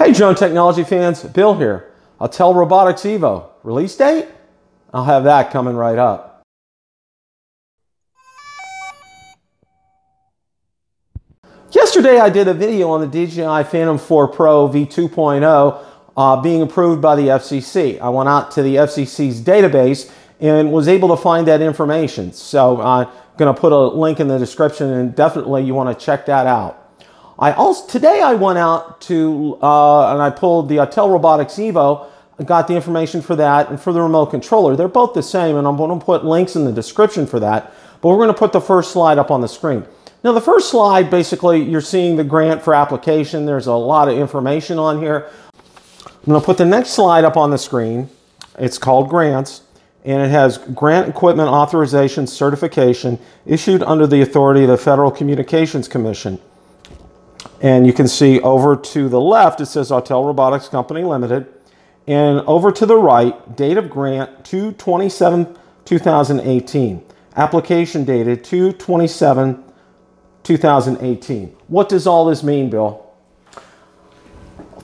Hey drone technology fans, Bill here. Autel Robotics EVO. Release date? I'll have that coming right up. Yesterday I did a video on the DJI Phantom 4 Pro V2.0 being approved by the FCC. I went out to the FCC's database and was able to find that information. So I'm going to put a link in the description, and definitely you want to check that out. Today I went out to and I pulled the Autel Robotics EVO and got the information for that and for the remote controller. They're both the same, and I'm going to put links in the description for that. But we're going to put the first slide up on the screen. Now the first slide, basically you're seeing the grant for application. There's a lot of information on here. I'm going to put the next slide up on the screen. It's called grants, and it has grant equipment authorization certification issued under the authority of the Federal Communications Commission. And you can see over to the left, it says Autel Robotics Company Limited. And over to the right, date of grant 2/27/2018. Application dated 2/27/2018. What does all this mean, Bill?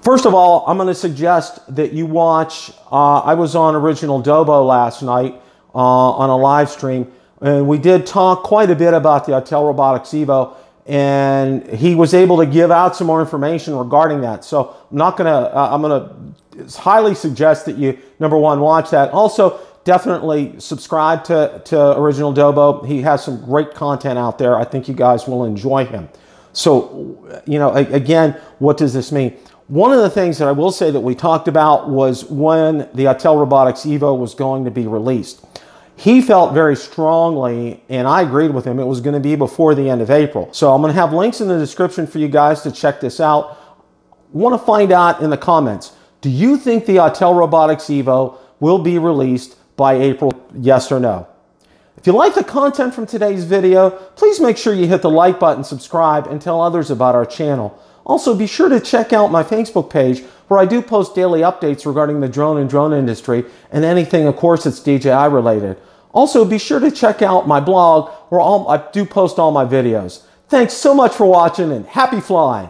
First of all, I'm going to suggest that you watch, I was on OriginalDobo last night on a live stream, and we did talk quite a bit about the Autel Robotics EVO. And he was able to give out some more information regarding that. So I'm going to highly suggest that you, number one, watch that. Also, definitely subscribe to OriginalDobo. He has some great content out there. I think you guys will enjoy him. So, you know, again, what does this mean? One of the things that I will say that we talked about was when the Autel Robotics EVO was going to be released. He felt very strongly, and I agreed with him, it was going to be before the end of April. So I'm going to have links in the description for you guys to check this out. Want to find out in the comments, do you think the Autel Robotics EVO will be released by April, yes or no? If you like the content from today's video, please make sure you hit the like button, subscribe, and tell others about our channel. Also, be sure to check out my Facebook page, where I do post daily updates regarding the drone and drone industry and anything, of course, that's DJI related. Also, be sure to check out my blog, where I do post all my videos. Thanks so much for watching, and happy flying!